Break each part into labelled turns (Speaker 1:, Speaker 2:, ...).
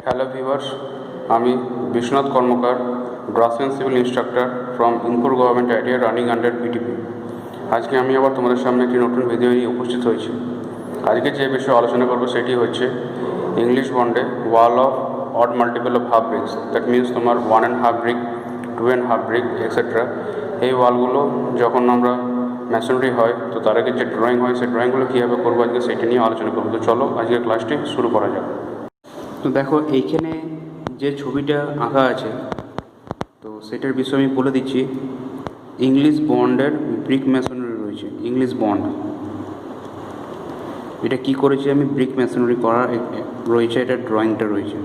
Speaker 1: Hello viewers, আমি Biswanath Karmakar, draftsman civil instructor from Inpur government ITI running under BTP. আজকে আমি আবার তোমাদের সামনে একটি নতুন ভিডিও নিয়ে উপস্থিত হয়েছি। আজকে যে বিষয়ে আলোচনা করব সেটি হচ্ছে ইংলিশ বন্ডে wall of odd multiple of half bricks, that means তোমার 1.5 ব্রিক, 2.5 ব্রিক এক্সেট্রা। এই ওয়ালগুলো যখন আমরা ম্যাসনরি হয় তো তার আগে যে ড্রয়িং হয় সেই ড্রয়িংগুলো কীভাবে করবো আজকে সেটা নিয়ে আলোচনা করবো। তো চলো আজকের ক্লাসটি শুরু করা যাক। তো দেখো এইখানে যে ছবিটা আঁকা আছে তো সেটার বিষয়ে আমি বলে দিচ্ছি। ইংলিশ বন্ডের ব্রিক মেশনারি রয়েছে, ইংলিশ বন্ড এটা কি করেছি আমি, ব্রিক মেশনারি করা রয়েছে, এটা ড্রয়িংটা রয়েছে।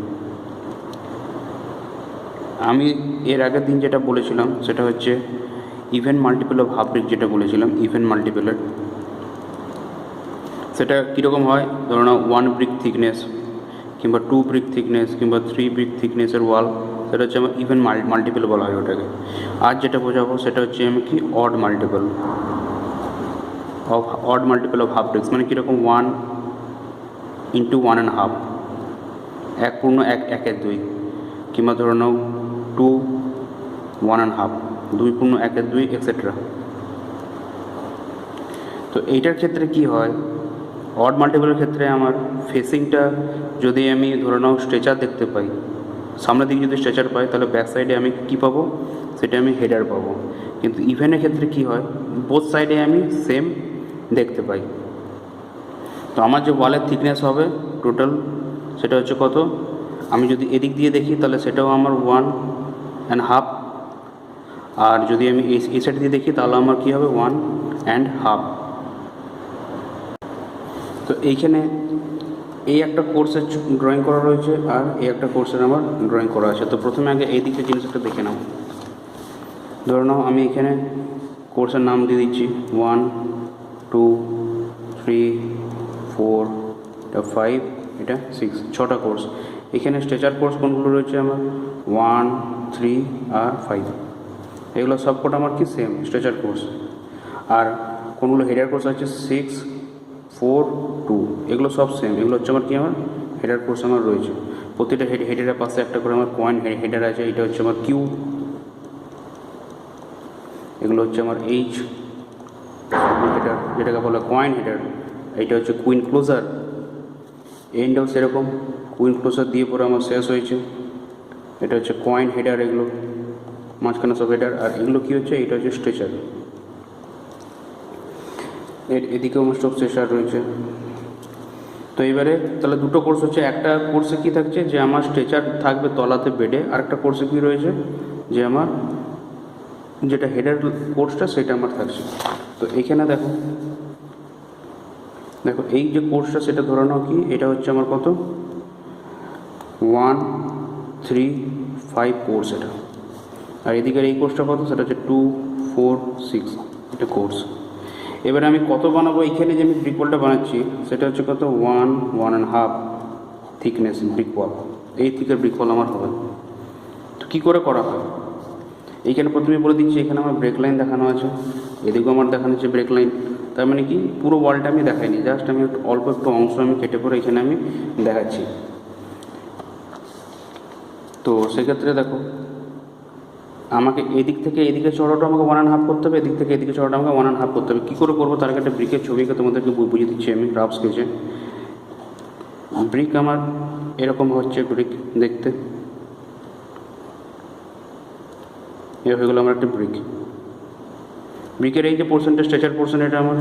Speaker 1: আমি এর আগের দিন যেটা বলেছিলাম সেটা হচ্ছে even multiple of half brick, যেটা বলেছিলাম ইভেন মাল্টিপলের সেটা কীরকম হয়। ধরো না 1 ব্রিক থিকনেস কিংবা 2 ব্রিক থিকনেস কিংবা 3 ব্রিক থিকনেসের ওয়াল, সেটা হচ্ছে আমার ইভেন মাল্টিপল বলা হয় ওটাকে। আর যেটা বোঝাবো সেটা হচ্ছে আমি কি odd multiple of half bricks, মানে কীরকম 1 ইন্টু 1.5, 1.1/2, কিংবা ধরো নাও 2 1.5, 2.1/2 এক্সেট্রা। তো এইটার ক্ষেত্রে কি হয়, অড মাল্টিপলের ক্ষেত্রে আমার ফেসিংটা যদি আমি ধরে নাও স্ট্রেচার দেখতে পাই, সামনের দিকে যদি স্ট্রেচার পাই তাহলে ব্যাক সাইডে আমি কী পাবো, সেটা আমি হেডার পাবো। কিন্তু ইভেনের ক্ষেত্রে কি হয়, বোথ সাইডে আমি সেম দেখতে পাই। তো আমার যে ওয়ালের থিকনেস হবে টোটাল সেটা হচ্ছে কত, আমি যদি এদিক দিয়ে দেখি তাহলে সেটাও আমার 1.5, আর যদি আমি এই সাইড দিয়ে দেখি তাহলে আমার কী হবে 1.5। তো এইখানে এই একটা কোর্সের ড্রয়িং করা রয়েছে আর এই একটা কোর্সের আমার ড্রয়িং করা আছে। তো প্রথমে আগে এই দিকের জিনিসটা দেখে নাও। ধরে নাও আমি এখানে কোর্সের নাম দিয়ে দিচ্ছি 1 2 3 4, এটা 5, এটা 6, 6টা কোর্স। এখানে স্ট্রেচার কোর্স কোনগুলো রয়েছে আমার 1 3 আর 5, এগুলো সবকটা আমার কি সেম স্ট্রেচার কোর্স। আর কোনগুলো হেডার কোর্স আছে 6 4 2, এগুলো সব সেম, এগুলো হচ্ছে আমার কি আমার হেডার কোর্স আমার রয়েছে। প্রতিটা হেডারের পাশে একটা করে আমার কয়েন হেডার আছে, এটা হচ্ছে আমার কিউ, এগুলো হচ্ছে আমার এইচ হেডার যেটাকে বলে কয়েন হেডার, এইটা হচ্ছে কুইন ক্লোজার, এন্ডও সেরকম কুইন ক্লোজার দিয়ে পরে আমার শেষ হয়েছে। এটা হচ্ছে কয়েন হেডার, এগুলো মাঝখানে সব হেডার। আর এগুলো কী হচ্ছে, এটা হচ্ছে স্ট্রেচার, এদিকেও আমার সব স্ট্রেচার রয়েছে। তো এবারে তাহলে দুটো কোর্স হচ্ছে, একটা কোর্সে কী থাকছে যে আমার স্ট্রেচার থাকবে তলাতে বেডে, আর একটা কোর্সে কী রয়েছে যে আমার যেটা হেডার কোর্সটা সেটা আমার থাকছে। তো এইখানে দেখো এই যে কোর্সটা সেটা ধরে নাও কি, এটা হচ্ছে আমার কত 1 3 5 কোর্স এটা। আর এদিকের এই কোর্সটা কত, সেটা হচ্ছে 2 4 6, এটা কোর্স। এবারে আমি কত বানাবো, এইখানে যে আমি ব্রিক ওয়ালটা বানাচ্ছি সেটা হচ্ছে কত 1 1.5 থিকনেস ব্রিক ওয়াল, এই থিকের ব্রিক ওয়াল আমার হবে। তো কী করে করা হয়, এইখানে প্রথমে বলে দিচ্ছি, এখানে আমার ব্রেক লাইন দেখানো আছে, এদিকেও আমার দেখানো হচ্ছে ব্রেক লাইন। তার মানে কি পুরো ওয়ালটা আমি দেখাইনি, জাস্ট আমি অল্প একটু অংশ আমি কেটে পরে এখানে আমি দেখাচ্ছি। তো সেক্ষেত্রে দেখো আমাকে এদিক থেকে এদিকে চড়াটা আমাকে 1.5 করতে হবে, এদিক থেকে এদিকে চড়াটা আমাকে 1.5 করতে হবে। কী করে করবো তার আগে একটা ব্রিকের ছবিকে তোমাদেরকে বুঝিয়ে দিচ্ছি আমি রাফ স্কেচে। ব্রিক আমার এরকম হচ্ছে, ব্রিক দেখতে এ হয়ে গেলো আমার একটা ব্রিক। ব্রিকের এই যে পোর্শনটা স্ট্রেচার পোর্শন, এটা আমার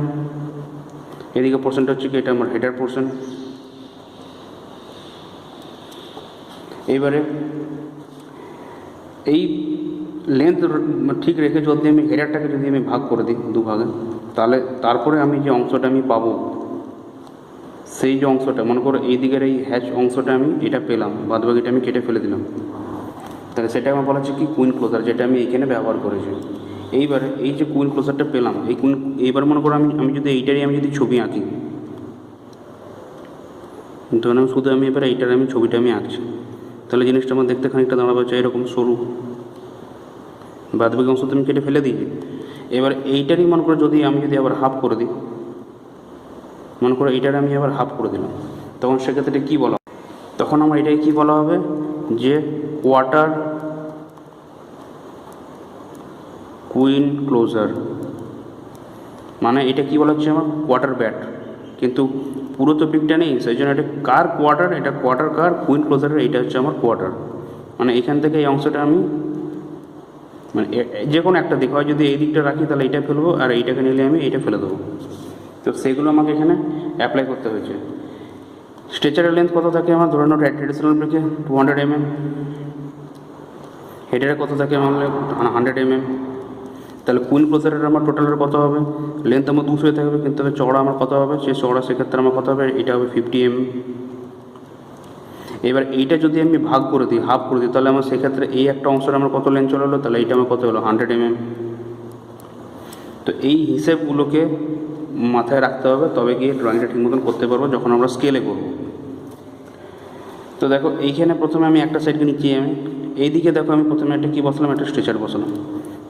Speaker 1: এদিকে পোর্শনটা হচ্ছে কি এটা আমার হেডার পোর্শন। এইবারে এই লেন্থ ঠিক রেখে যদি আমি হেডারটাকে যদি আমি ভাগ করে দিই দুভাগে, তাহলে তারপরে আমি যে অংশটা আমি পাবো, সেই যে অংশটা মনে করো এই দিকের এই হ্যাচ অংশটা আমি এটা পেলাম, বাদবাকিটা আমি কেটে ফেলে দিলাম, তাহলে সেটা আমার বলা হচ্ছে কি কুইন ক্লোজার, যেটা আমি এইখানে ব্যবহার করেছি। এইবারে এই যে কুইন ক্লোজারটা পেলাম, এইবার মনে করো আমি যদি এইটারই আমি যদি ছবি আঁকি, ধরুন শুধু আমি এবার এইটার আমি ছবিটা আমি আঁকছি, তাহলে জিনিসটা আমার দেখতে খানিকটা দাঁড়াবে হচ্ছে এরকম সরু, বাদবাকি অংশ তুমি কেটে ফেলে দিই। এবার এইটারই মনে করো যদি আমি যদি আবার হাফ করে দিই, মনে করো এইটার আমি আবার হাফ করে দিলাম, তখন সেক্ষেত্রে কী বলা তখন আমার এটাকে কী বলা হবে, যে কোয়ার্টার কুইন ক্লোজার, মানে এটা কী বলা হচ্ছে আমার কোয়ার্টার ব্যাট, কিন্তু পুরো তো পিকটা নেই, সেই জন্য এটা কার কোয়ার্টার, এটা কোয়ার্টার কার কুইন ক্লোজারের, এইটা হচ্ছে আমার কোয়ার্টার। মানে এখান থেকে এই অংশটা আমি মানে যে কোনো একটা দিক হয়, যদি এই দিকটা রাখি তাহলে এইটা ফেলবো, আর এইটাকে নিলে আমি এইটা ফেলে দেবো। তো সেগুলো আমাকে এখানে অ্যাপ্লাই করতে হয়েছে। স্ট্রেচারের লেন্থ কত থাকে আমার, ধরে নাও ট্র্যাডিশনাল ব্রেকে 200 mm, হেডারে কত থাকে আমার 100 mm, তাহলে কুইন ক্লোজারের আমার টোটালের কত হবে, লেন্থ আমার 200 থাকবে, কিন্তু চওড়া আমার কত হবে, সেই চওড়া সেক্ষেত্রে আমার কত হবে, এটা হবে 50 mm। এবার এইটা যদি আমি ভাগ করে দিই, হাফ করে দিই, তাহলে আমার সেক্ষেত্রে এই একটা অংশের আমার কত লেন্থ চলে হলো, তাহলে এইটা আমার কত হলো 100 mm। তো এই হিসেবগুলোকে মাথায় রাখতে হবে, তবে গিয়ে ড্রয়িংটা ঠিক মতন করতে পারবো যখন আমরা স্কেলে করব। তো দেখো এইখানে প্রথমে আমি একটা সাইডকে নিচ্ছি, আমি এইদিকে দেখো আমি প্রথমে একটা কী বসালাম, একটা স্ট্রেচার বসালাম।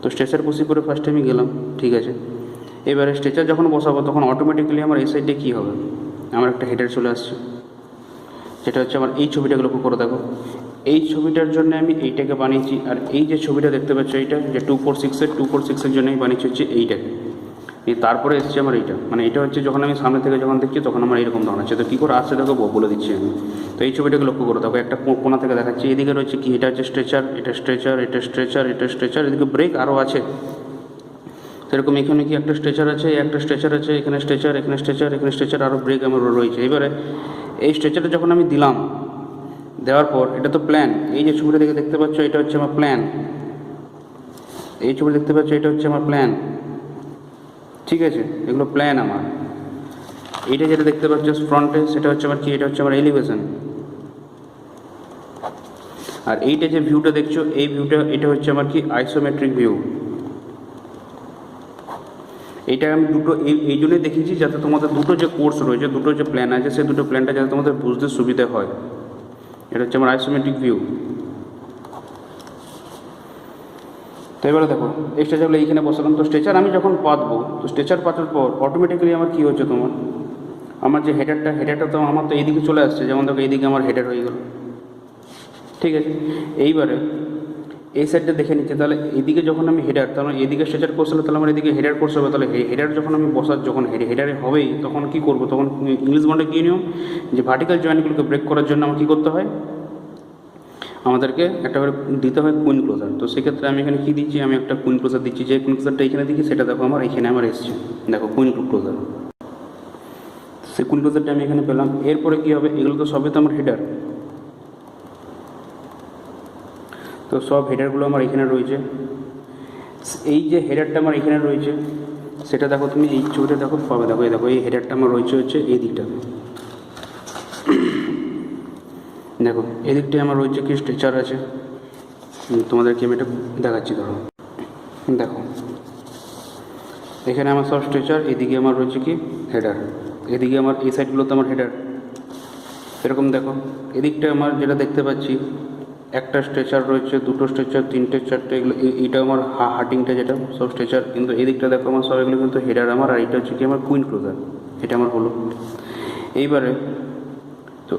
Speaker 1: তো স্ট্রেচার বসি করে ফার্স্টে আমি গেলাম, ঠিক আছে। এবারে স্ট্রেচার যখন বসাবো তখন অটোমেটিক্যালি আমার এই সাইডে কী হবে, আমার একটা হেডার চলে আসছে, যেটা হচ্ছে আমার এই ছবিটাকে লক্ষ্য করে দেখো। এই ছবিটার জন্য আমি এইটাকে বানিয়েছি, আর এই যে ছবিটা দেখতে পাচ্ছ এইটা যে 246-এর জন্য আমি বানিয়েছি হচ্ছে এইটাকে। তারপরে এসছে আমার এইটা, মানে এটা হচ্ছে যখন আমি সামনে থেকে যখন দেখছি তখন আমার এইরকম ধরনের আছে। তো কী করে আসছে দেখো বলে দিচ্ছি আমি। তো এই ছবিটাকে লক্ষ্য করে দেখো, একটা কোণা থেকে দেখাচ্ছি, এদিকে রয়েছে কি, এটা হচ্ছে স্ট্রেচার, এটা স্ট্রেচার, এটা স্ট্রেচার, এটা স্ট্রেচার, এদিকে ব্রেক আরও আছে। সেরকম এখানে কি একটা স্ট্রেচার আছে, একটা স্ট্রেচার আছে, এখানে স্ট্রেচার, এখানে স্ট্রেচার, এখানে স্ট্রেচার, আরও ব্রেক আমার রয়েছে। এবারে এই স্ট্রেচারটা যখন আমি দিলাম, দেওয়ার পর এটা তো প্ল্যান, এই যে ছবিটা দেখে দেখতে পাচ্ছ এটা হচ্ছে আমার প্ল্যান, এই ছবি দেখতে পাচ্ছ এটা হচ্ছে আমার প্ল্যান, ঠিক আছে, এগুলো প্ল্যান আমার। এইটা যেটা দেখতে পাচ্ছ ফ্রন্টে সেটা হচ্ছে আমার কি, এটা হচ্ছে আমার এলিভেশন। আর এইটা যে ভিউটা দেখছো এই ভিউটা, এটা হচ্ছে আমার কি আইসোমেট্রিক ভিউ। এটা আমি দুটো এই জন্যই দেখিয়েছি যাতে তোমাদের দুটো যে কোর্স রয়েছে, দুটো যে প্ল্যান আছে, সেই দুটো প্ল্যানটা যাতে তোমাদের বুঝতে সুবিধা হয়। এটা হচ্ছে আমার আইসোমেট্রিক ভিউ। তো এবারে দেখো এই স্ট্রেচারগুলো এইখানে বসালাম। তো স্ট্রেচার আমি যখন পাতবো, তো স্ট্রেচার পাতার পর অটোমেটিক্যালি আমার কী হচ্ছে, তোমার আমার যে হেডারটা তো আমার তো এইদিকে চলে আসছে, যেমন দেখো এইদিকে আমার হেডার হয়ে গেল, ঠিক আছে। এইবারে এই সাইডটা দেখে নিচ্ছে, তাহলে এইদিকে যখন আমি হেডার, তাহলে এইদিকে স্ট্রেচার কোর্স হলে তাহলে আমার এদিকে হেডার কোর্স হবে, তাহলে হেডার যখন আমি বসার, যখন হেডারে হবেই তখন কী করবো, তখন ইংলিশ বন্ডে কী নিয়ম, যে ভার্টিক্যাল জয়েন্টগুলোকে ব্রেক করার জন্য আমার কী করতে হয়, আমাদেরকে একটা করে দিতে হয় কুইন ক্লোজার। তো সেক্ষেত্রে আমি এখানে কী দিচ্ছি, আমি একটা কুইন ক্লোজার দিচ্ছি, যে কুইন ক্লোজারটা এখানে দিচ্ছি সেটা দেখো আমার এখানে আমার এসছে, দেখো কুইন ক্লোজার, সেই কুইন ক্লোজারটা আমি এখানে পেলাম। এরপরে কী হবে, এগুলো তো সবই তো আমার হেডার, তো সব হেডারগুলো আমার এখানে রয়েছে। এই যে হেডারটা আমার এখানে রয়েছে সেটা দেখো তুমি এই ছবিটা দেখো পাবে, দেখো এই দেখো এই হেডারটা আমার রয়েছে হচ্ছে এই দিকটা, দেখো এই দিকটায় আমার রয়েছে কি স্ট্রেচার আছে, তোমাদেরকে আমি এটা দেখাচ্ছি। ধরো দেখো এখানে আমার সব স্ট্রেচার, এদিকে আমার রয়েছে কি হেডার, এদিকে আমার এই সাইডগুলোতে আমার হেডার। এরকম দেখো এদিকটা আমার যেটা দেখতে পাচ্ছি একটা স্ট্রেচার রয়েছে, দুটো স্ট্রেচার, তিনটে, চারটে, এগুলো এইটা আমার হার্টিংটা যেটা সব স্ট্রেচার, কিন্তু এই দিকটা দেখো আমার সব এগুলো কিন্তু হেডার আমার, আর এটা হচ্ছে কি আমার কুইন ক্লোজার, এটা আমার হলো। এইবারে তো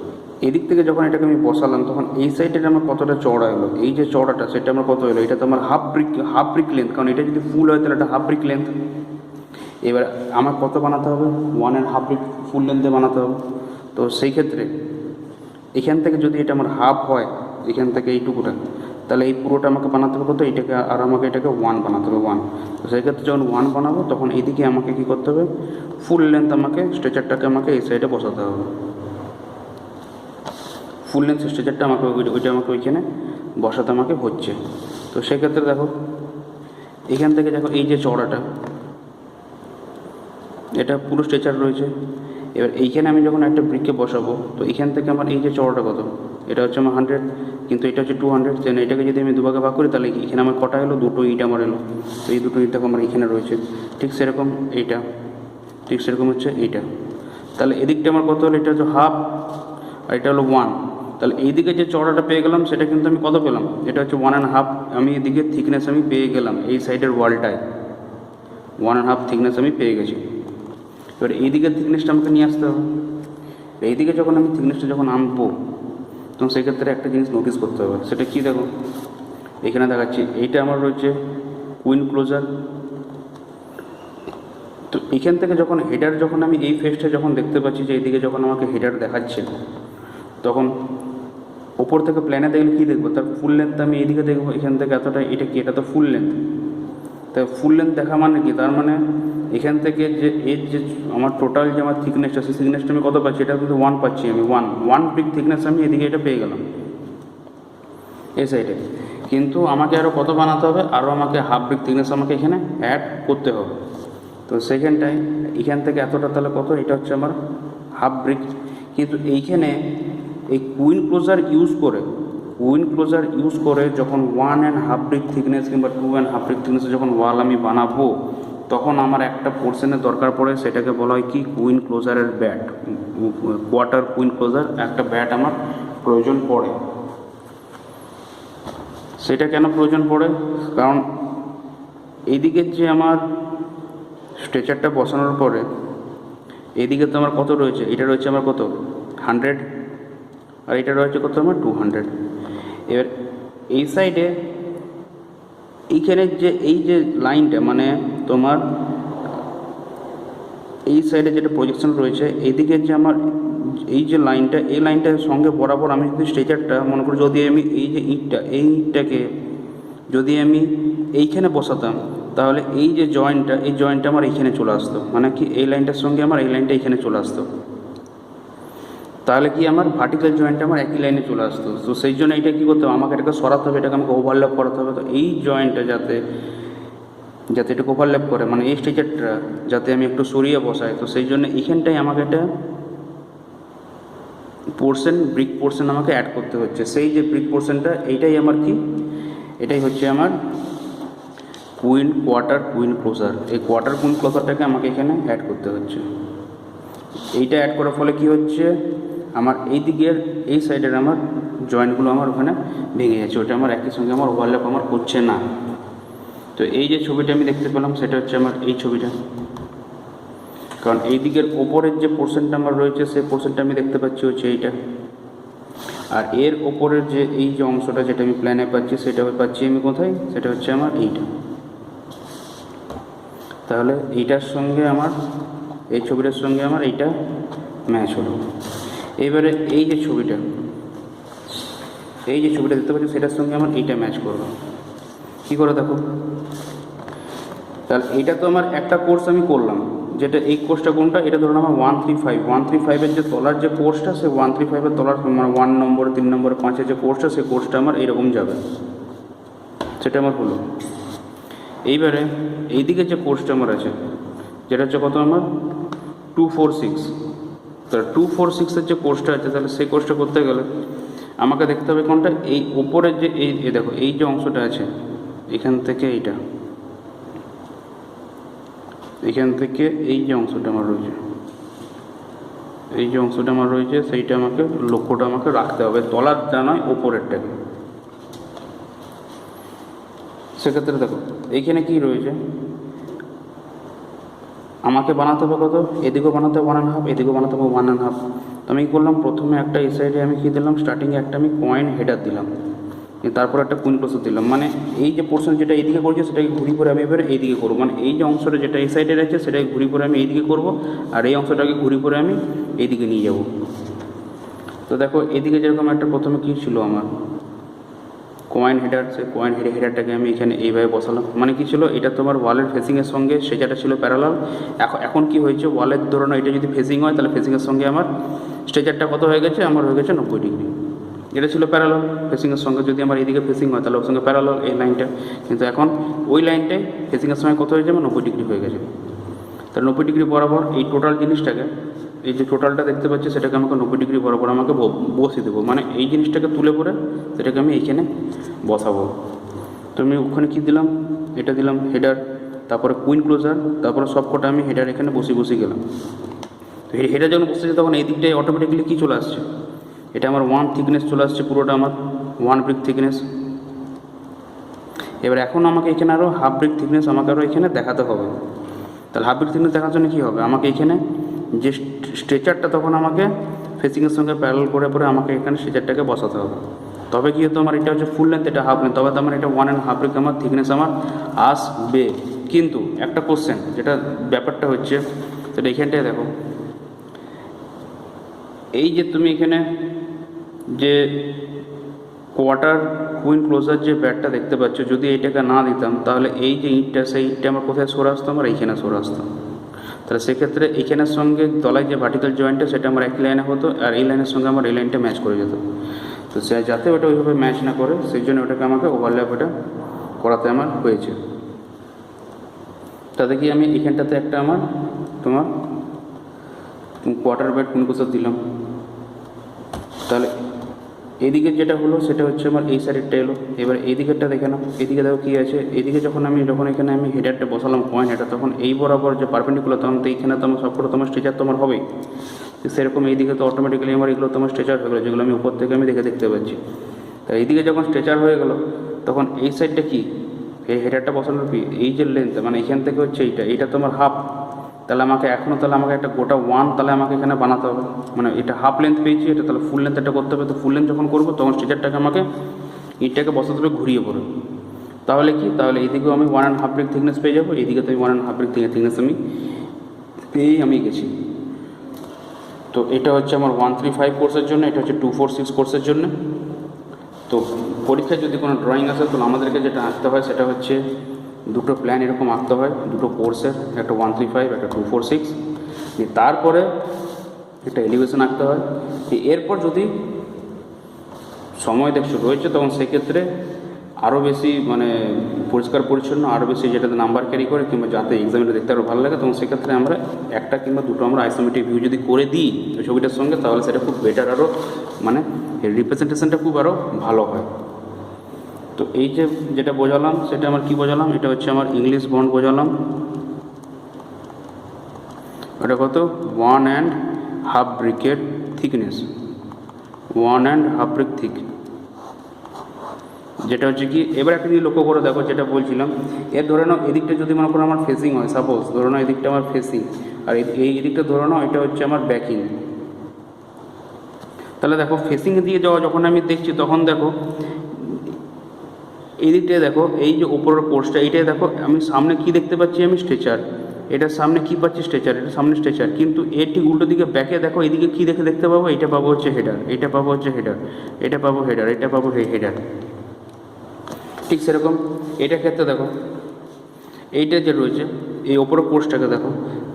Speaker 1: এদিক থেকে যখন এটাকে আমি বসালাম তখন এই সাইডের আমার কতটা চওড়া এলো, এই যে চওড়াটা সেটা আমার কত এলো, এটা তো আমার হাফ ব্রিক লেন্থ, কারণ এটা যদি ফুল হয় তাহলে এটা হাফ ব্রিক লেন্থ। এবার আমার কত বানাতে হবে, 1.5 ব্রিক ফুল লেন্থে বানাতে হবে। তো সেই ক্ষেত্রে এখান থেকে যদি এটা আমার হাফ হয়, এখান থেকে এইটুকুটা, তাহলে এই পুরোটা আমাকে বানাতে হবে কত, এটাকে আর আমাকে এটাকে 1 বানাতে হবে, 1। তো সেক্ষেত্রে যখন 1 বানাবো তখন এইদিকে আমাকে কী করতে হবে, ফুল লেন্থ আমাকে স্ট্রেচারটাকে আমাকে এই সাইডে বসাতে হবে, ফুল লেন্থ স্ট্রেচারটা আমাকে ওইটা আমাকে ওইখানে বসাতে আমাকে হচ্ছে। তো সেক্ষেত্রে দেখো এখান থেকে দেখো এই যে চওড়াটা, এটা পুরো স্ট্রেচার রয়েছে। এবার এইখানে আমি যখন একটা ব্রিককে বসাবো তো এখান থেকে আমার এই যে চওড়াটা কত, এটা হচ্ছে আমার 100, কিন্তু এটা হচ্ছে 200। দেন এটাকে যদি আমি দুভাগে ভাগ করি তাহলে এখানে আমার কটা এলো, দুটো ইট আমার এলো। তো এই দুটো ইট দেখো আমার এখানে রয়েছে, ঠিক সেরকম এইটা, ঠিক সেরকম হচ্ছে এইটা। তাহলে এদিকটা আমার কত হলো, এটা হচ্ছে হাফ আর এটা হলো 1। তাহলে এইদিকে যে চওড়াটা পেয়ে গেলাম সেটা কিন্তু আমি কত পেলাম, এটা হচ্ছে 1.5। আমি এদিকে থিকনেস আমি পেয়ে গেলাম, এই সাইডের ওয়ালটায় 1.5 থিকনেস আমি পেয়ে গেছি। এবার এইদিকের থিকনেসটা আমাকে নিয়ে আসতে হবে। এইদিকে যখন আমি থিকনেসটা যখন আনবো তো সেক্ষেত্রে একটা জিনিস নোটিস করতে হবে, সেটা কি দেখো এখানে দেখাচ্ছি, এইটা আমার রয়েছে কুইন ক্লোজার। তো এখান থেকে যখন হেডার, যখন আমি এই ফেসটা যখন দেখতে পাচ্ছি যে এইদিকে যখন আমাকে হেডার দেখাচ্ছে, তখন ওপর থেকে প্ল্যানে দেখলে কী দেখবো, তার ফুল লেন্থ আমি এইদিকে দেখবো, এখান থেকে এতটা, এটা কি, এটা তো ফুল লেন্থ। তাই ফুল লেন্থ দেখা মানে কি, তার মানে এখান থেকে যে এর যে আমার টোটাল যে আমার থিকনেসটা, সেই থিকনেসটা আমি কত পাচ্ছি, এটা কিন্তু 1 পাচ্ছি আমি, ওয়ান ব্রিক থিকনেস আমি এদিকে এটা পেয়ে গেলাম এই সাইডে। কিন্তু আমাকে আরও কত বানাতে হবে, আরও আমাকে হাফ ব্রিক থিকনেস আমাকে এখানে অ্যাড করতে হবে। তো সেকেন্ডটাই এখান থেকে এতটা, তাহলে কত, এটা হচ্ছে আমার হাফ ব্রিক। কিন্তু এইখানে এই কুইন ক্লোজার ইউজ করে যখন 1.5 ব্রিক থিকনেস কিংবা 2.5 ব্রিক থিকনেসে যখন ওয়াল আমি বানাবো, তখন আমার একটা পোর্শনের দরকার পড়ে, সেটাকে বলা হয় কি, কুইন ক্লোজারের ব্যাট, কোয়ার্টার কুইন ক্লোজার একটা ব্যাট আমার প্রয়োজন পড়ে। সেটা কেন প্রয়োজন পড়ে, কারণ এইদিকে যে আমার স্ট্রেচারটা বসানোর পরে এইদিকে তো আমার কত রয়েছে, এটা রয়েছে আমার কত 100, আর এটা রয়েছে কত আমার 200। এবার এই সাইডে এইখানে যে এই যে লাইনটা, মানে তোমার এই সাইডে যেটা প্রজেকশন রয়েছে, এইদিকে যে আমার এই যে লাইনটা, এই লাইনটার সঙ্গে বরাবর আমি যদি স্ট্রেচারটা মনে করি, যদি আমি এই যে ইঁটটাকে যদি আমি এইখানে বসাতাম, তাহলে এই যে জয়েন্টটা, এই জয়েন্টটা আমার এইখানে চলে আসতো, মানে কি এই লাইনটার সঙ্গে আমার এই লাইনটা এইখানে চলে আসতো, তাহলে কি আমার ভার্টিক্যাল জয়েন্টটা আমার একই লাইনে চলে আসতো। তো সেই জন্য এটা কী করতে হবে, আমাকে এটাকে সরাতে হবে, এটাকে আমাকে ওভারল্যাপ করাতে হবে। তো এই জয়েন্টটা যাতে এটাকে ওভারল্যাপ করে, মানে এই স্ট্রেচারটা যাতে আমি একটু সরিয়ে বসাই, তো সেই জন্য এইখানটাই আমাকে এটা ব্রিক পোর্শন আমাকে অ্যাড করতে হচ্ছে। সেই যে ব্রিক পোর্শনটা, এইটাই আমার কি, এটাই হচ্ছে আমার কোয়ার্টার কুইন ক্লোজার। এই কোয়ার্টার কুইন ক্লোজারটাকে আমাকে এখানে অ্যাড করতে হচ্ছে। এইটা অ্যাড করার ফলে কি হচ্ছে, আমার এই দিকের এই সাইডের আমার জয়েন্টগুলো আমার ওখানে ভেঙে যাচ্ছে, ওটা আমার একই সঙ্গে আমার ওভারল্যাপ আমার করছে না। তো এই যে ছবিটা আমি দেখতে পেলাম, সেটা হচ্ছে আমার এই ছবিটা, কারণ এই দিকের ওপরের যে পোর্শনটা আমার রয়েছে, সেই পোর্শনটা আমি দেখতে পাচ্ছি হচ্ছে এইটা, আর এর ওপরের যে এই যে অংশটা যেটা আমি প্ল্যানে পাচ্ছি, সেটা পাচ্ছি আমি কোথায়, সেটা হচ্ছে আমার এইটা। তাহলে এইটার সঙ্গে আমার, এই ছবিটার সঙ্গে আমার এইটা ম্যাচ হলো। এবারে এই যে ছবিটা দেখতে পাচ্ছি, সেটার সঙ্গে আমার এইটা ম্যাচ করবো। কী করে দেখো, তাহলে এইটা তো আমার একটা কোর্স আমি করলাম, যেটা এই কোর্সটা কোনটা, এটা ধরুন আমার 135-135-এর যে তলার যে কোর্সটা, সে 135-এর তলার মানে 1 নম্বর 3 নম্বর 5-এর যে কোর্সটা, সেই কোর্সটা আমার এইরকম যাবে, সেটা আমার হলো। এইবারে এইদিকে যে কোর্সটা আমার আছে, যেটা হচ্ছে কত আমার 246, তাহলে 246-এর যে কোর্সটা আছে, তাহলে সেই কোর্সটা করতে গেলে আমাকে দেখতে হবে কোনটা, এই ওপরের যে এই দেখো এই যে অংশটা আছে, এখান থেকে এইটা, এখান থেকে এই যে অংশটা আমার রয়েছে, সেইটা আমাকে লক্ষ্যটা আমাকে রাখতে হবে, তলারটা নয়, ওপরেরটাকে। সেক্ষেত্রে দেখো এইখানে কি রয়েছে, আমাকে বানাতে হবে কত, এদিকেও বানাতে হবে 1.5, এদিকেও বানাতে হবে 1.5। তো আমি কী করলাম, প্রথমে একটা এই সাইডে আমি কী দিলাম, স্টার্টিংয়ে একটা আমি কয়েন হেডার দিলাম, তারপর একটা কুইন ক্লোজার দিলাম, মানে এই যে পোর্শন যেটা এইদিকে করছে, সেটাকে ঘুরি করে আমি এবারে এইদিকে করবো, মানে এই যে অংশটা যেটা এই সাইডে রয়েছে, সেটাকে ঘুরি করে আমি এইদিকে করবো, আর এই অংশটাকে ঘুরি করে আমি এইদিকে নিয়ে যাব। তো দেখো এদিকে যেরকম একটা প্রথমে কী ছিল আমার কয়েন হেডার, সেই কয়েন হেডারটাকে আমি এখানে এইভাবে বসালাম, মানে কি ছিল, এটা তোমার ওয়ালের ফেসিংয়ের সঙ্গে সেটা ছিল প্যারালাল। এখন কি হয়েছে, ওয়ালের ধরুন এটা যদি ফেসিং হয়, তাহলে ফেসিংয়ের সঙ্গে আমার স্ট্রেচারটা কত হয়ে গেছে, আমার হয়ে গেছে 90 ডিগ্রি। এটা ছিল প্যারালাল ফেসিংয়ের সঙ্গে, যদি আমার এইদিকে ফেসিং হয় তাহলে ওর সঙ্গে প্যারালাল এই লাইনটা, কিন্তু এখন ওই লাইনটাই ফেসিংয়ের সময় কত হয়ে যাবে, 90 ডিগ্রি হয়ে গেছে। তাহলে 90 ডিগ্রি বরাবর এই টোটাল জিনিসটাকে, এই যে টোটালটা দেখতে পাচ্ছি, সেটাকে আমাকে 90 ডিগ্রি বরাবর আমাকে বসিয়ে দেবো, মানে এই জিনিসটাকে তুলে পরে সেটাকে আমি এইখানে বসাবো। তো আমি ওখানে কী দিলাম, এটা দিলাম হেডার, তারপরে কুইন ক্লোজার, তারপরে সব কটা আমি হেডার এখানে বসিয়ে গেলাম। তো হেডার যখন বসেছে, তখন এই দিকটায় অটোমেটিক্যালি কী চলে আসছে, এটা আমার 1 থিকনেস চলে আসছে, পুরোটা আমার 1 ব্রিক থিকনেস। এবার এখন আমাকে এখানে আরও হাফ ব্রিক থিকনেস আমাকে আরও এখানে দেখাতে হবে। তাহলে হাফ ব্রিক থিকনেস দেখার জন্য কী হবে, আমাকে এখানে যে স্ট্রেচারটা তখন আমাকে ফেসিংয়ের সঙ্গে প্যারাল করে পরে আমাকে এখানে স্ট্রেচারটাকে বসাতে হবে। তবে কি হতো, আমার এটা হচ্ছে ফুল লেন্থ, এটা হাফ লেন্থ, তবে তো আমার এটা 1.5 ব্রিক আমার থিকনেস আমার আসবে। কিন্তু একটা কোশ্চেন, যেটা ব্যাপারটা হচ্ছে সেটা এখানটায় দেখো, এই যে তুমি এখানে যে কোয়ার্টার কুইন ক্লোজার যে ব্যাটটা দেখতে পাচ্ছ, যদি এইটাকে না দিতাম তাহলে এই যে ইটটা, সেই ইটটা আমার কোথায় সরে আসতাম, আর এইখানে সরে আসতাম। তাহলে সেক্ষেত্রে এইখানের সঙ্গে তলায় যে ভার্টিক্যাল জয়েন্টটা সেটা আমার এক লাইনে হতো, আর এই লাইনের সঙ্গে আমার এই লাইনটা ম্যাচ করে যেত। তো সে যাতে ওটা ওইভাবে ম্যাচ না করে, সেই জন্য ওটাকে আমাকে ওভারল্যাপ ওটা করাতে আমার হয়েছে। তাতে কি আমি এখানটাতে একটা আমার তোমার কোয়ার্টার ব্যাট কুইন ক্লোজার দিলাম। তাহলে এইদিকে যেটা হলো সেটা হচ্ছে আমার এই সাইডেরটা এলো। এবার এই দিকেরটা দেখে নাও, এদিকে দেখো কী আছে। এদিকে যখন এখানে আমি হেডারটা বসালাম পয়েন্ট হেডার, তখন এই বরাবর যে পারপেন্ডিকুলার, তখন তো এইখানে তো আমার সবকটা তোমার স্ট্রেচার তোমার হবেই। সেরকম এইদিকে তো অটোমেটিক্যালি আমার এগুলো তোমার স্ট্রেচার হয়ে গেলো, যেগুলো আমি উপর থেকে আমি দেখতে পাচ্ছি। তাই এইদিকে যখন স্ট্রেচার হয়ে গেলো, তখন এই সাইডটা কি, এই হেডারটা বসানোর কি, এই যে লেন্থ মানে এখান থেকে হচ্ছে এইটা তোমার হাফ। তাহলে আমাকে একটা গোটা ওয়ান তাহলে আমাকে এখানে বানাতে হবে। মানে এটা হাফ লেন্থ পেয়েছি, এটা তাহলে ফুল লেন্থ এটা করতে হবে। তো ফুল লেন্থ যখন করবো তখন স্ট্রেচারটাকে আমাকে ইটটাকে বসাতে হবে ঘুরিয়ে পড়ে। তাহলে কি, তাহলে এইদিকেও আমি 1.5 ব্রিক থিকনেস পেয়ে যাবো, এইদিকে তো আমি 1.5 ব্রিক থিকনেস আমি পেয়েই আমি গেছি। তো এটা হচ্ছে আমার 135 কোর্সের জন্য, এটা হচ্ছে 246 কোর্সের জন্য। তো পরীক্ষায় যদি কোনো ড্রয়িং আসে, তো আমাদেরকে যেটা আঁকতে হয় সেটা হচ্ছে দুটো প্ল্যান এরকম আঁকতে হয়, দুটো কোর্সের, একটা 135 একটা 246। তারপরে একটা এলিভেশন আঁকতে হয়। এরপর যদি সময় দেখছো রয়েছে, তখন সেক্ষেত্রে আরও বেশি মানে পরিষ্কার পরিচ্ছন্ন, আরও বেশি যেটাতে নাম্বার ক্যারি করে, কিংবা যাতে এক্সামিনে দেখতে আরও ভালো লাগে, তখন সেক্ষেত্রে আমরা একটা কিংবা দুটো আমরা আইসোমেট্রিক ভিউ যদি করে দিই ওই ছবিটার সঙ্গে, তাহলে সেটা খুব বেটার, আরও মানে রিপ্রেজেন্টেশনটা খুব আরও ভালো হয়। তো এই যেটা বোঝালাম সেটা আমার কি বোঝালাম, এটা হচ্ছে আমার ইংলিশ বন্ড বোঝালাম। এটা কত, 1.5 ব্রিকের থিকনেস, 1.5 ব্রিক থিক, যেটা হচ্ছে কি। এবার একটা জিনিস লক্ষ্য করে দেখো, যেটা বলছিলাম, এর ধরে নাও এদিকটা যদি মনে করো আমার ফেসিং হয়, সাপোজ ধরে নাও এদিকটা আমার ফেসিং, আর এই এদিকটা ধরে নাও এটা হচ্ছে আমার ব্যাকিং। তাহলে দেখো ফেসিং দিয়ে যাওয়া যখন আমি দেখছি, তখন দেখো এই দিকটায় দেখো, এই যে উপরের কোর্সটা, এইটাই দেখো আমি সামনে কি দেখতে পাচ্ছি, আমি স্ট্রেচার, এটার সামনে কি পাচ্ছি, স্ট্রেচার, এটা সামনে স্ট্রেচার। কিন্তু এর ঠিক উল্টো দিকে ব্যাকে দেখো, এইদিকে কী দেখতে পাবো, এটা পাবো হচ্ছে হেডার, এটা পাবো হচ্ছে হেডার, এটা পাবো হেডার, এটা পাবো হেডার। ঠিক সেরকম এটার ক্ষেত্রে দেখো, এইটা যে রয়েছে এই ওপরের কোর্সটাকে দেখো,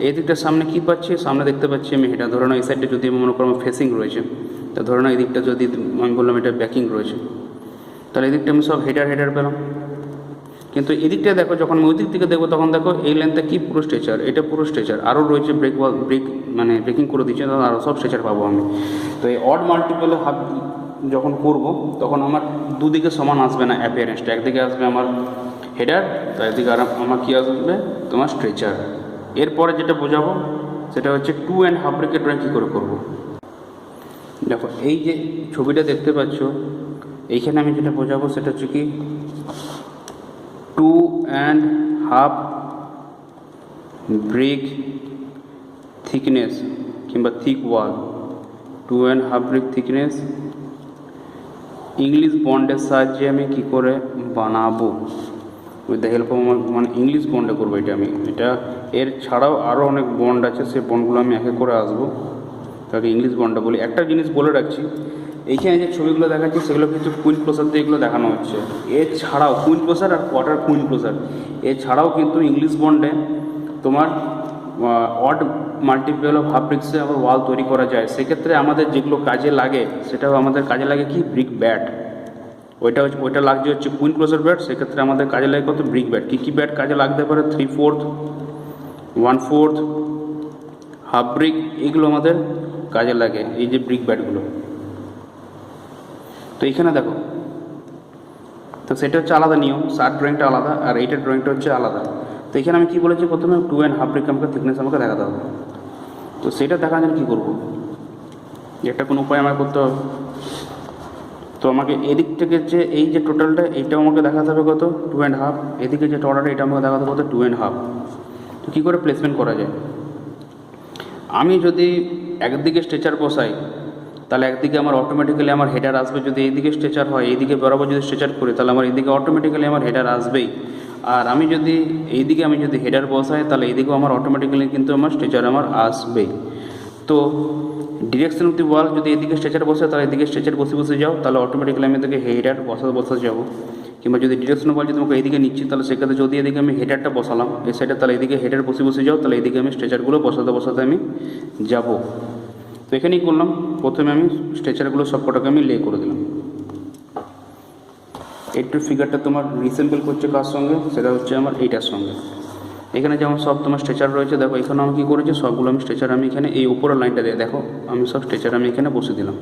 Speaker 1: এই দিকটার সামনে কী পাচ্ছি, সামনে দেখতে পাচ্ছি আমি হেডার। ধরো না এই সাইডটা যদি মনে করো আমার ফেসিং রয়েছে, তা ধরো না এই দিকটা যদি আমি বললাম এটা ব্যাকিং রয়েছে, তাহলে এদিকটা আমি সব হেডার পেলাম। কিন্তু এদিকটা দেখো, যখন আমি ওই দিক থেকে দেখবো, তখন দেখো এই লেন্থটা কি, পুরো স্ট্রেচার, এটা পুরো স্ট্রেচার, আরও রয়েছে ব্রেক মানে ব্রেকিং করে দিচ্ছে, তখন আরও সব স্ট্রেচার পাবো আমি। তো এই অড মাল্টিপলে হাফ যখন করব, তখন আমার দুদিকে সমান আসবে না অ্যাপিয়ারেন্সটা, একদিকে আসবে আমার হেডার, তো একদিকে আমার কী আসবে, তোমার স্ট্রেচার। এরপরে যেটা বোঝাবো সেটা হচ্ছে 2.5 ব্রিকের ড্রয়িং কী করে করবো। দেখো এই যে ছবিটা দেখতে পাচ্ছ, এইখানে আমি যেটা বোঝাবো সেটা হচ্ছে কি 2.5 ব্রিক থিকনেস কিংবা থিক ওয়াল, 2.5 ব্রিক থিকনেস ইংলিশ বন্ডের সাহায্যে আমি কি করে বানাবো, উইথ দ্য হেল্প অফ মানে ইংলিশ বন্ডে করবো এটা আমি। এটা এর ছাড়াও আরও অনেক বন্ড আছে, সেই বন্ডগুলো আমি একে করে আসবো, তাকে ইংলিশ বন্ডটা বলি। একটা জিনিস বলে রাখছি, এইখানে যে ছবিগুলো দেখাচ্ছি সেগুলো কিন্তু কুইন ক্লোজার দিয়ে এগুলো দেখানো হচ্ছে। এছাড়াও কুইন ক্লোজার আর কোয়ার্টার কুইন ক্লোজার, এছাড়াও কিন্তু ইংলিশ বন্ডে তোমার অড মাল্টিপল অফ হাফ ব্রিক্সে আবার ওয়াল তৈরি করা যায়। সেক্ষেত্রে আমাদের যেগুলো কাজে লাগে, সেটাও আমাদের কাজে লাগে কি, ব্রিক ব্যাট। ওইটা লাগছে হচ্ছে কুইন ক্লোজার ব্যাট, সেক্ষেত্রে আমাদের কাজে লাগে কত, ব্রিক ব্যাট। কী ব্যাট কাজে লাগতে পারে, 3/4, 1/4, হাফ ব্রিক, এগুলো আমাদের কাজে লাগে, এই যে ব্রিক ব্যাটগুলো। তো এইখানে দেখো, তো সেটা হচ্ছে আলাদা নিয়ম, শার্ট ড্রয়িংটা আলাদা আর এইটার ড্রয়িংটা হচ্ছে আলাদা। তো এখানে আমি কী বলেছি, প্রথমে 2.5 ব্রিক আমাকে থিকনেস আমাকে দেখাতে হবে। তো সেটা দেখার জন্য কী করবো, একটা কোনো উপায় আমাকে করতে হবে। তো আমাকে এদিক থেকে যে এই যে টোটালটা, এইটাও আমাকে দেখাতে হবে কত, 2.5। এদিকে যে টোটালটা এটা আমাকে দেখাতে হবে কত, 2.5। তো কী করে প্লেসমেন্ট করা যায়, আমি যদি একদিকে স্ট্রেচার বসাই, তাহলে একদিকে আমার অটোমেটিক্যালি আমার হেডার আসবে। যদি এইদিকে স্ট্রেচার হয়, এইদিকে বরাবর যদি স্ট্রেচার করি, তাহলে আমার এইদিকে অটোমেটিক্যালি আমার হেডার আসবেই। আর আমি যদি এইদিকে হেডার বসাই, তাহলে এইদিকেও আমার অটোমেটিক্যালি কিন্তু আমার স্ট্রেচার আমার আসবেই। তো ডিরেকশন অফ দি ওয়াল যদি এদিকে স্ট্রেচার বসে, তাহলে এদিকে স্ট্রেচার বসে যাও, তাহলে অটোমেটিক্যালি আমি এদিকে হেডার বসে যাবো। কিংবা যদি ডিরেকশন অফ ওয়াল যদি আমাকে এইদিকে নিচ্ছি, তাহলে সেক্ষেত্রে যদি এদিকে আমি হেডারটা বসালাম এই সাইডে, তাহলে এদিকে হেডার বসে যাও, তাহলে এইদিকে আমি স্ট্রেচারগুলো বসাতে আমি যাব। তো এখানেই করলাম, প্রথমে আমি স্ট্রেচারগুলো সবকটাকে আমি লে করে দিলাম। একটু ফিগারটা তোমার রিসেম্বল করছে কার সঙ্গে, সেটা হচ্ছে আমার এইটার সঙ্গে। এখানে যেমন সব তোমার স্ট্রেচার রয়েছে, দেখো এখানে আমি কী করেছি, সবগুলো আমি স্ট্রেচার আমি এখানে এই উপরের লাইনটা দিয়ে দেখো আমি সব স্ট্রেচার আমি এখানে বসে দিলাম।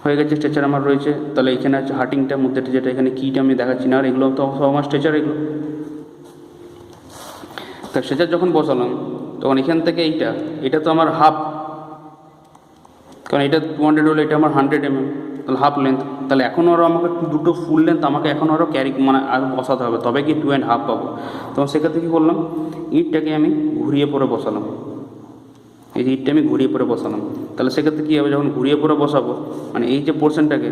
Speaker 1: হয়ে গেছে স্ট্রেচার আমার রয়েছে। তাহলে এখানে আছে হার্টিংটা মধ্যেটা, যেটা এখানে কিটা আমি দেখাচ্ছি না, আর এগুলো তো সব আমার স্ট্রেচার এগুলো। তা স্ট্রেচার যখন বসালাম, তখন এখান থেকে এটা তো আমার হাফ, কারণ এটা 200 হলো, এটা আমার 100 mm, তাহলে হাফ লেন্থ। তাহলে এখনও আরও আমাকে দুটো ফুল লেন্থ আমাকে এখন আরও আর বসাতে হবে, তবে কি 2.5 পাবো। তখন সেক্ষেত্রে কী করলাম, ইটটাকে আমি ঘুরিয়ে পরে বসালাম। এই যে ইটটা আমি ঘুরিয়ে পরে বসালাম, তাহলে সেক্ষেত্রে কী হবে, যখন ঘুরিয়ে পরে বসাবো, মানে এই যে পোর্শনটাকে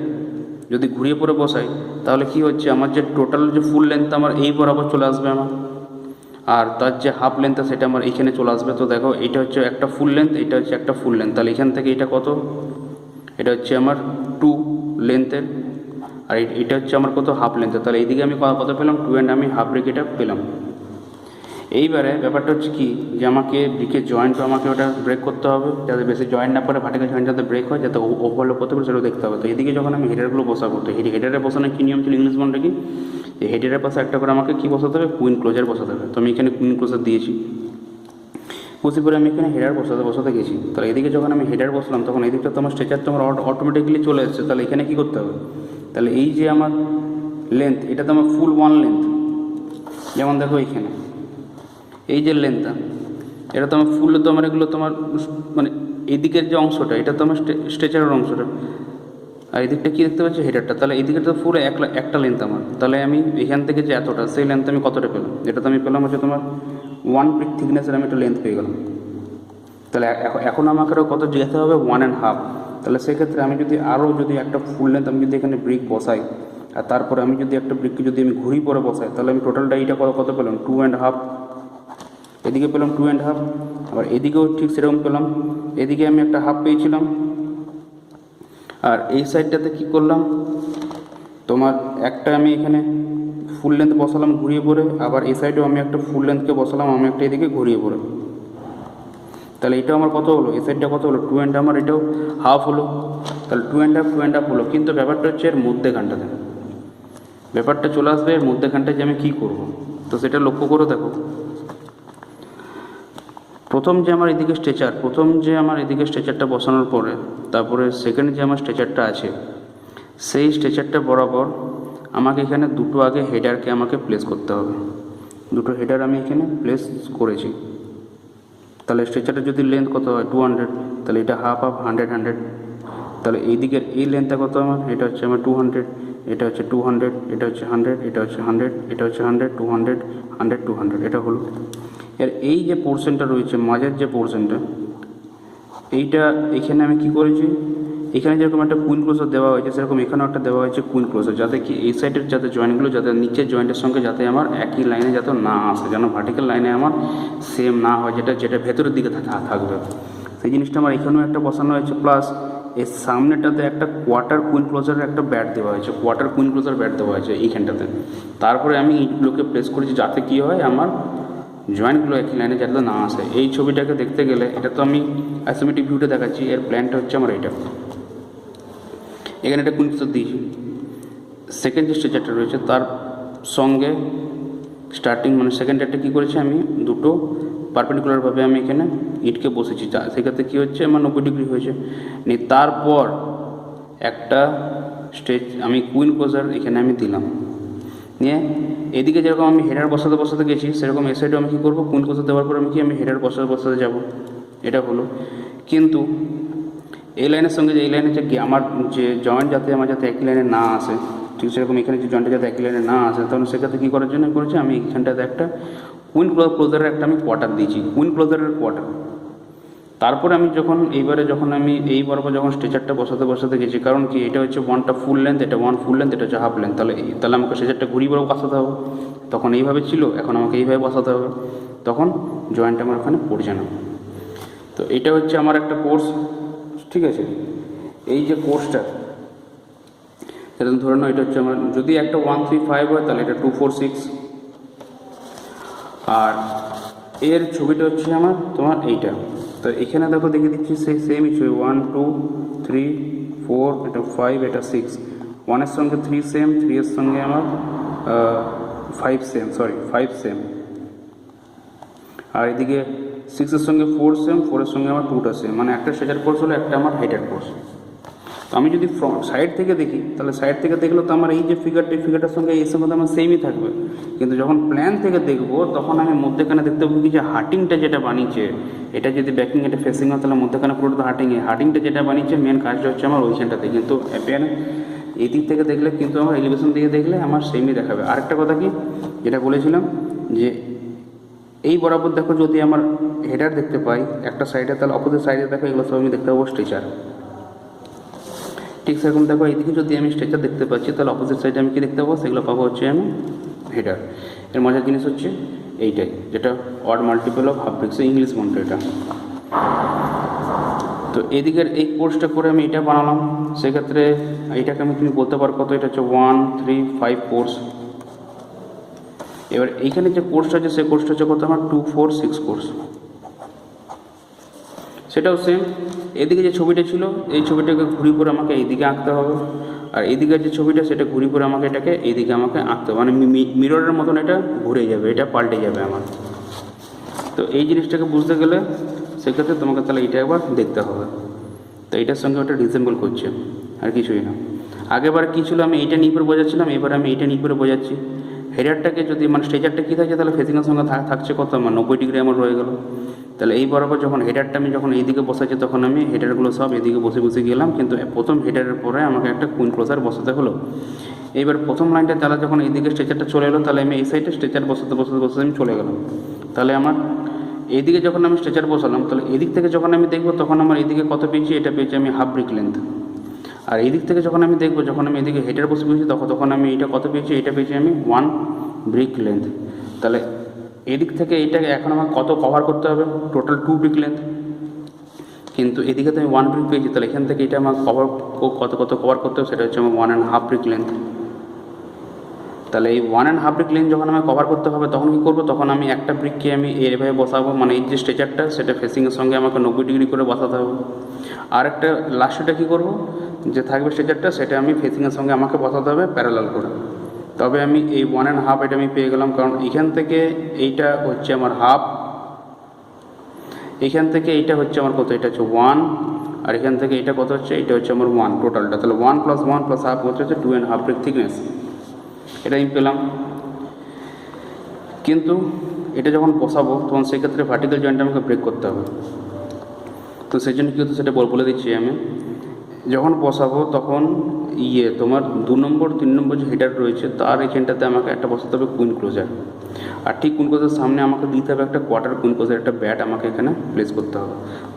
Speaker 1: যদি ঘুরিয়ে পরে বসাই, তাহলে কি হচ্ছে, আমার যে টোটাল যে ফুল লেন্থ আমার এই বরাবর চলে আসবে আমার, আর তার যে হাফ লেন্থ সেটা আমার এইখানে চলে আসবে। তো দেখো এটা হচ্ছে একটা ফুল লেন্থ, এটা হচ্ছে একটা ফুল লেন্থ, তাহলে এখান থেকে এটা কত, এটা হচ্ছে আমার 2 লেন্থের, আর এটা হচ্ছে আমার কত, হাফ লেন্থের। তাহলে এইদিকে আমি কত পেলাম, 2 and আমি হাফ ব্রেক এটা পেলাম। এইবারে ব্যাপারটা হচ্ছে কি, যে আমাকে ব্রিকের জয়েন্টও আমাকে ওটা ব্রেক করতে হবে, যাতে বেশি জয়েন্ট না পড়ে, ভার্টিক্যাল জয়েন্ট যাতে ব্রেক হয়, যাতে ওভারলোড করতে পারে সেটাও দেখতে হবে। তো এদিকে যখন আমি হেডারগুলো বসাবো, তো হেডারে বসানোর কী নিয়ম ছিল, ইংলিশ বন্ডে কি, যে হেডারের পাশে একটা করে আমাকে কী বসাতে হবে, কুইন ক্লোজার বসাতে হবে। তো আমি এখানে কুইন ক্লোজার দিয়েছি, বসে পরে আমি এখানে হেডার বসাতে গেছি। তাহলে এদিকে যখন আমি হেডার বসলাম, তখন এদিকটা তো আমার স্ট্রেচার তো আমার অটোমেটিক্যালি চলে এসেছে। তাহলে এখানে কী করতে হবে, তাহলে এই যে আমার লেন্থ, এটা তো আমার ফুল 1 লেন্থ, যেমন দেখো এইখানে এই যে লেন্থটা, এটা তো আমার ফুল, তো আমার এগুলো তোমার মানে এদিকের যে অংশটা, এটা তো আমার স্ট্রেচারের অংশটা, আর এদিকটা কী দেখতে পাচ্ছি, হেডারটা। তাহলে এদিকে তো পুরো একটা লেন্থ আমার। তাহলে আমি এখান থেকে যে এতটা, সেই লেন্থ আমি কতটা পেলাম, এটা তো আমি পেলাম হচ্ছে তোমার 1 ব্রিক থিকনেসের আমি একটা লেন্থ পেয়ে গেলাম। তাহলে এখন আমাকে আরও কত যেতে হবে, 1.5। তাহলে সেক্ষেত্রে আমি যদি একটা ফুল লেন্থ আমি যদি এখানে ব্রিক বসাই, আর তারপরে আমি যদি একটা ব্রিককে যদি আমি ঘুরি পরে বসাই, তাহলে আমি টোটালটা এইটা কত পেলাম, 2.5। এদিকে পেলাম 2.5, আবার এদিকেও ঠিক সেরকম পেলাম, এদিকে আমি একটা হাফ পেয়েছিলাম। আর এই সাইডটাতে কি করলাম, তোমার একটা আমি এখানে ফুল লেন্থ বসালাম ঘুরিয়ে পরে, আবার এই সাইডেও আমি একটা ফুল লেন্থকে বসালাম আমি একটা এদিকে ঘুরিয়ে পরে। তাহলে এটা আমার কত হলো, এই সাইডটা কত হলো, 2.5, আমার এটাও হাফ হলো। তাহলে 2.5 হলো। কিন্তু ব্যাপারটা হচ্ছে এর মধ্যেখানটাতে, ব্যাপারটা চলে আসবে এর মধ্যেখানটায় যে আমি কী করবো। তো সেটা লক্ষ্য করে দেখো, প্রথম যে আমার এদিকে স্ট্রেচারটা বসানোর পরে, তারপরে সেকেন্ড যে আমার স্ট্রেচারটা আছে, সেই স্ট্রেচারটা বরাবর আমাকে এখানে দুটো আগে হেডারকে আমাকে প্লেস করতে হবে। দুটো হেডার আমি এখানে প্লেস করেছি। তাহলে স্ট্রেচারটা যদি লেন্থ কত হয়, 200, তাহলে এটা হাফ 100। তাহলে এই দিকের এই লেন্থটা কত আমার, এটা হচ্ছে আমার 200, এটা হচ্ছে 200, এটা হচ্ছে 100, এটা হচ্ছে 100, এটা হচ্ছে 100, 200, 100, 200, এটা হলো। এর এই যে পোর্শনটা রয়েছে, মাঝের যে পোর্শনটা, এইটা এখানে আমি কি করেছি, এখানে যেরকম একটা কুইন ক্লোজার দেওয়া হয়েছে, সেরকম এখানেও একটা দেওয়া হয়েছে কুইন ক্লোজার, যাতে কি এই সাইডের যাতে জয়েন্টগুলো যাতে নিচের জয়েন্টের সঙ্গে যাতে আমার একই লাইনে যাতে না আসে, যেন ভার্টিক্যাল লাইনে আমার সেম না হয়, যেটা ভেতরের দিকে থাকবে, সেই জিনিসটা আমার এখানেও একটা বসানো হয়েছে। প্লাস এর সামনেটাতে একটা কোয়ার্টার কুইন ক্লোজারের একটা ব্যাট দেওয়া হয়েছে, ব্যাট দেওয়া হয়েছে এইখানটাতে। তারপরে আমি ইটগুলোকে প্লেস করেছি যাতে কী হয়, আমার জয়েন্টগুলো একই লাইনে যাতে না আসে। এই ছবিটাকে দেখতে গেলে, এটা তো আমি আইসোমেট্রিক ভিউটা দেখাচ্ছি, এর প্ল্যানটা হচ্ছে আমার এইটা। এখানে একটা কুইন ক্লোজার দিয়েছি, সেকেন্ড যে স্ট্রেচারটা রয়েছে তার সঙ্গে স্টার্টিং মানে সেকেন্ড একটা কী করেছি, আমি দুটো পারপেন্ডিকুলারভাবে আমি এখানে ইটকে বসেছি, সেক্ষেত্রে কী হচ্ছে, আমার 90 ডিগ্রি হয়েছে। তারপর একটা আমি কুইন ক্লোজার এখানে আমি দিলাম, নিয়ে এদিকে যেরকম আমি হেডার বসাতে গেছি, সেরকম এ সাইডে আমি কী করবো, কুইন ক্লোজার দেওয়ার পর আমি হেডার বসাতে যাব। এটা হলো। কিন্তু এই লাইনের সঙ্গে যে এই লাইনের যে আমার যে জয়েন্ট যাতে একই লাইনে না আসে, ঠিক সেরকম এখানে যে জয়েন্টটা যাতে একই লাইনে না আসে, তাহলে সেক্ষেত্রে কী করার জন্য করেছি, আমি এইখানটাতে একটা কুইন ক্লোজারের একটা আমি কোয়ার্টার দিয়েছি, কুইন ক্লোজারের কোয়ার্টার। তারপরে আমি যখন আমি এই বরাবর যখন স্ট্রেচারটা বসাতে গেছি, কারণ কি এটা হচ্ছে ওয়ানটা ফুল লেন্থ, এটা ওয়ান ফুল লেন্থ, এটা হচ্ছে হাফ লেন্থ, তাহলে আমাকে স্ট্রেচারটা ঘুরিয়ে বসাতে হবে। তখন এইভাবে ছিল, এখন আমাকে এইভাবে বসাতে হবে, তখন জয়েন্ট আমার ওখানে পড়ছে না। তো এটা হচ্ছে আমার একটা কোর্স, ঠিক আছে। এই যে কোর্সটা, সেটা ধরে নাও এটা হচ্ছে আমার, যদি একটা 135 হয় তাহলে এটা 246, আর এর ছবিটা হচ্ছে আমার তোমার এইটা। তো এখানে দেখো দেখিয়ে দিচ্ছি, সেই সেমই ছবি 1 2 3 4, এটা 5, এটা 6, 1-এর সঙ্গে 3 সেম, 3-এর সঙ্গে আমার 5 সেম, আর এদিকে 6-এর সঙ্গে 4 সেম, 4-এর সঙ্গে আমার 2টা সেম, মানে একটা স্ট্রেচার কোর্স হলো, একটা আমার হাইটের কোর্স। তো আমি যদি সাইড থেকে দেখি, তাহলে সাইড থেকে দেখলেও তো আমার এই যে ফিগারটার সঙ্গে এই সঙ্গে আমার সেমই থাকবে, কিন্তু যখন প্ল্যান থেকে দেখবো তখন আমি মধ্যেখানে দেখতে পাবো কি যে হার্টিংটা যেটা বানিয়েছে, এটা যদি ব্যাকিং এটা ফেসিং হয় তাহলে মধ্যেখানে পুরোটা হার্টিংটা যেটা বানিয়েছে মেন কাজটা হচ্ছে আমার ওইখানটাতে, কিন্তু অ্যাপিয়ারেন্স এই দিক থেকে দেখলে কিন্তু আমার এলিভেশন দিয়ে দেখলে আমার সেমই দেখাবে। আরেকটা কথা কি যেটা বলেছিলাম, যে এই বরাবর দেখো যদি আমার হেডার দেখতে পাই একটা সাইডে, তাহলে অপোজিট সাইডে দেখো এগুলো সব আমি দেখতে পাবো স্ট্রেচার। ঠিক সেরকম দেখো এইদিকে যদি আমি স্ট্রেচার দেখতে পাচ্ছি, তাহলে অপোজিট সাইডে আমি কি দেখতে পাবো, সেগুলো পাবো হচ্ছে আমি হেডার। এর মজার জিনিস হচ্ছে এইটাই, যেটা odd multiple of half bricks, English মন্ত্র এটা। তো এদিকের এই কোর্সটা করে আমি এটা বানালাম, সেক্ষেত্রে এইটাকে তুমি বলতে পারো কত, এটা হচ্ছে 1 3 5 কোর্স। এবার এইখানে যে কোর্সটা আছে সেই কোর্সটা হচ্ছে কত আমার 2 4 6 কোর্স। সেটাও সেম, এদিকে যে ছবিটা ছিল এই ছবিটাকে ঘুরি করে আমাকে এইদিকে আঁকতে হবে, আর এইদিকের যে ছবিটা সেটা ঘুরি করে আমাকে এটাকে এইদিকে আমাকে আঁকতে হবে, মানে মিররের মতন এটা ঘুরে যাবে, এটা পাল্টে যাবে আমার। তো এই জিনিসটাকে বুঝতে গেলে সেক্ষেত্রে তোমাকে তাহলে এটা একবার দেখতে হবে। তো এটার সঙ্গে ওটা রিজেম্বল করছে, আর কিছুই না। আগেবার কী ছিল, আমি এইটা নিয়ে করে বোঝাচ্ছিলাম, এবার আমি এইটা নিয়ে করে বোঝাচ্ছি। হেডারটাকে যদি মানে স্ট্রেচারটা কী থাকছে, তাহলে ফেসিংয়ের সঙ্গে থাকছে কত আমার 90 ডিগ্রি আমার রয়ে গেল। তাহলে এই বরাবর যখন হেডারটা আমি যখন এইদিকে বসাচ্ছি, তখন আমি হেডারগুলো সব এদিকে বসে গেলাম, কিন্তু প্রথম হেডারের পরে আমাকে একটা কুইন ক্লোজার বসাতে হলো। এইবার প্রথম লাইনটা তাহলে যখন এইদিকে স্ট্রেচারটা চলে এলো, তাহলে আমি এই সাইডে স্ট্রেচার বসাতে আমি চলে গেলাম। তাহলে আমার এইদিকে যখন আমি স্ট্রেচার বসালাম, তাহলে এদিক থেকে যখন আমি দেখবো তখন আমার এইদিকে কত পেয়েছি, এটা পেয়েছি আমি হাফ ব্রিক লেন্থ। আর এই দিক থেকে যখন আমি দেখবো, যখন আমি এদিকে হেডার বসে পেয়েছি, তখন আমি এটা কত পেয়েছি, এটা পেয়েছি আমি 1 ব্রিক লেন্থ। তাহলে এদিক থেকে এইটাকে এখন আমার কত কভার করতে হবে, টোটাল 2 ব্রিক লেন্থ, কিন্তু এদিকে তো আমি 1 ব্রিক পেয়েছি, তাহলে এখান থেকে এটা আমার কত কভার করতে হবে, সেটা হচ্ছে আমার 1.5 ব্রিক লেন্থ। তাহলে এই 1.5 ব্রিক লেন্থ যখন আমার কভার করতে হবে, তখন কী করবো, তখন আমি একটা ব্রিককে আমি এইভাবে বসাবো, মানে এই যে স্ট্রেচারটা সেটা ফেসিংয়ের সঙ্গে আমাকে 90 ডিগ্রি করে বসাতে হবে। আর একটা লাস্টটা কী করবো, যে থাকবে স্ট্রেচারটা সেটা আমি ফেসিংয়ের সঙ্গে আমাকে বসাতে হবে প্যারালাল করে। তবে আমি এই 1.5 এটা আমি পেয়ে গেলাম, কারণ এখান থেকে এইটা হচ্ছে আমার হাফ, এখান থেকে এইটা হচ্ছে আমার কত, এটা হচ্ছে 1, আর এখান থেকে এটা কত হচ্ছে, এটা হচ্ছে আমার 1 টোটালটা। তাহলে 1 + 1 + হাফ হচ্ছে 2.5 ব্রিক থিকনেস, এটা আমি পেলাম। কিন্তু এটা যখন বসাবো তখন সেক্ষেত্রে ভার্টিক্যাল জয়েন্ট আমাকে ব্রেক করতে হবে। তো সেই জন্য কী হতো সেটা বলে দিচ্ছি আমি। যখন বসাবো তখন তোমার 2 নম্বর 3 নম্বর যে হেডার রয়েছে তার এখানটাতে আমাকে একটা বসাতে হবে কুইন ক্লোজার, আর ঠিক কুইন ক্লোজার সামনে আমাকে দিতে হবে একটা কোয়ার্টার কুইন ক্লোজার, একটা ব্যাট আমাকে এখানে প্লেস করতে হবে।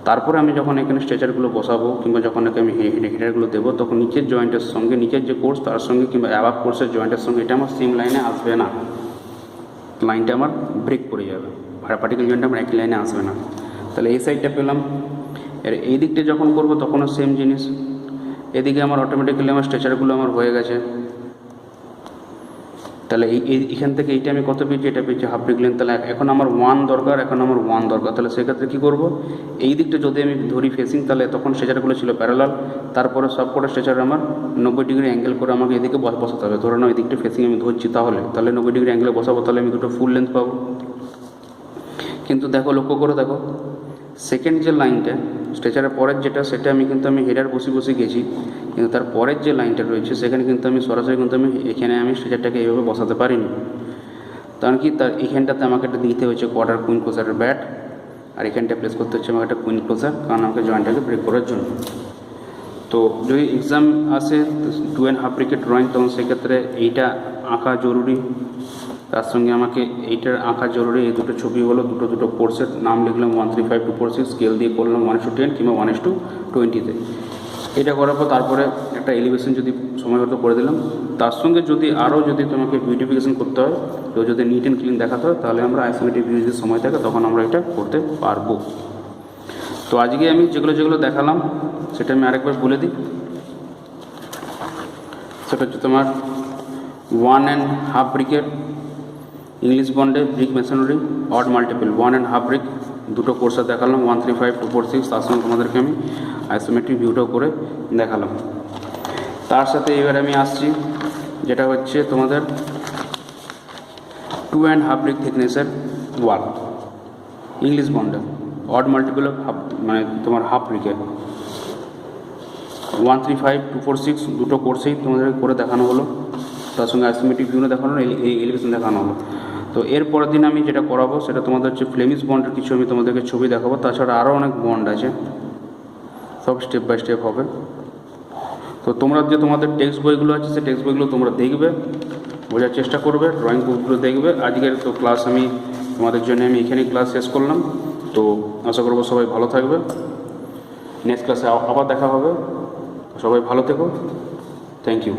Speaker 1: তারপরে আমি যখন এখানে স্ট্রেচারগুলো বসাবো কিংবা যখন আমি হেডারগুলো দেবো, তখন নিচের জয়েন্টের সঙ্গে, নিচের যে কোর্স তার সঙ্গে কিংবা অ্যাবাভ কোর্সের জয়েন্টের সঙ্গে এটা আমার সেম লাইনে আসবে না, লাইনটা আমার ব্রেক পড়ে যাবে, আর পার্টিকুলার জয়েন্টটা আমার একই লাইনে আসবে না। তাহলে এই সাইডটা পেলাম। এর এই দিকটা যখন করবো তখনও সেম জিনিস, এদিকে আমার অটোমেটিক্যালি আমার স্ট্রেচারগুলো আমার হয়ে গেছে। তাহলে এইখান থেকে এইটা আমি কত পেয়েছি, এটা পেয়েছি হাফ ব্রিক লেন্থ। তাহলে এখন আমার 1 দরকার, এখন আমার 1 দরকার। তাহলে সেক্ষেত্রে কী করবো, এই দিকটা যদি আমি ধরি ফেসিং, তাহলে তখন স্ট্রেচারগুলো ছিল প্যারালাল, তারপরে সব কটা স্ট্রেচার আমার 90 ডিগ্রি অ্যাঙ্গেল করে আমাকে এদিকে বসাতে হবে। ধরে নাও এই দিকটা ফেসিং আমি ধরছি, তাহলে 90 ডিগ্রি অ্যাঙ্গেলে বসাবো, তাহলে আমি দুটো ফুল লেন্থ পাবো। কিন্তু দেখো, লক্ষ্য করে দেখো, সেকেন্ড যে লাইনটা স্ট্রেচারের পরের যেটা, সেটা আমি হেডার বসে গেছি, কিন্তু তার পরের যে লাইনটা রয়েছে সেখানে কিন্তু আমি সরাসরি এখানে স্ট্রেচারটাকে এইভাবে বসাতে পারিনি। কারণ কি, তার এখানটাতে আমাকে একটা দিতে হচ্ছে কোয়ার্টার কুইন ক্লোজারের ব্যাট, আর এখানটা প্লেস করতে হচ্ছে আমাকে একটা কুইন ক্লোজার, কারণ আমাকে জয়েন্টটাকে ব্রেক করার জন্য। তো যদি এক্সাম আসে 2.5 ব্রিকের ড্রয়িং, তখন সেক্ষেত্রে এইটা আঁকা জরুরি। তার সঙ্গে আমাকে এইটার আঁকা জরুরি। এই দুটো ছবি হলো, দুটো কোর্সের নাম লিখলাম 135-246, স্কেল দিয়ে করলাম 1:10 কিংবা 1:20-তে। এটা করার পর তারপরে একটা এলিভেশন যদি সময় মতো করে দিলাম। তার সঙ্গে যদি আরও যদি তোমাকে বিউটিফিকেশন করতে হয়, তো যদি নিট অ্যান্ড ক্লিন দেখাতে হয়, তাহলে আমরা আইসোমেট্রিক ভিউ যদি সময় থাকে তখন আমরা এটা করতে পারবো। তো আজকে আমি যেগুলো দেখালাম সেটা আমি আরেকবার বলে দিই। সেটা হচ্ছে তোমার 1.5 ব্রিকের ইংলিশ বন্ডে brick machinery odd multiple 1.5 brick দুটো কোর্সে দেখালাম 135-246। তার সঙ্গে তোমাদেরকে আমি আইসোমেট্রিক ভিউটাও করে দেখালাম। তার সাথে এবার আমি আসছি যেটা হচ্ছে তোমাদের 2.5 ব্রিক থিকনেসের ওয়াল ইংলিশ বন্ডে অড মাল্টিপল মানে তোমার হাফ ব্রিকের 135-246 দুটো কোর্সেই তোমাদের করে দেখানো হলো। তার সঙ্গে আইসোমেট্রিক ভিউ দেখানো হলো, এই এলিভেশন দেখানো হলো। তো এর পরের দিন আমি যেটা করাবো সেটা তোমাদের হচ্ছে ফ্লেমিশ বন্ডের কিছু আমি তোমাদেরকে ছবি দেখাবো। তাছাড়া আরও অনেক বন্ড আছে, সব স্টেপ বাই স্টেপ হবে। তো তোমরা যে তোমাদের টেক্সট বইগুলো আছে সেই টেক্সট বইগুলো তোমরা দেখবে, বোঝার চেষ্টা করবে, ড্রয়িং বুকগুলো দেখবে। আজকের তো ক্লাস আমি তোমাদের জন্য আমি এখানেই ক্লাস শেষ করলাম। তো আশা করবো সবাই ভালো থাকবে। নেক্সট ক্লাসে আবার দেখা হবে। সবাই ভালো থেকো। Thank you.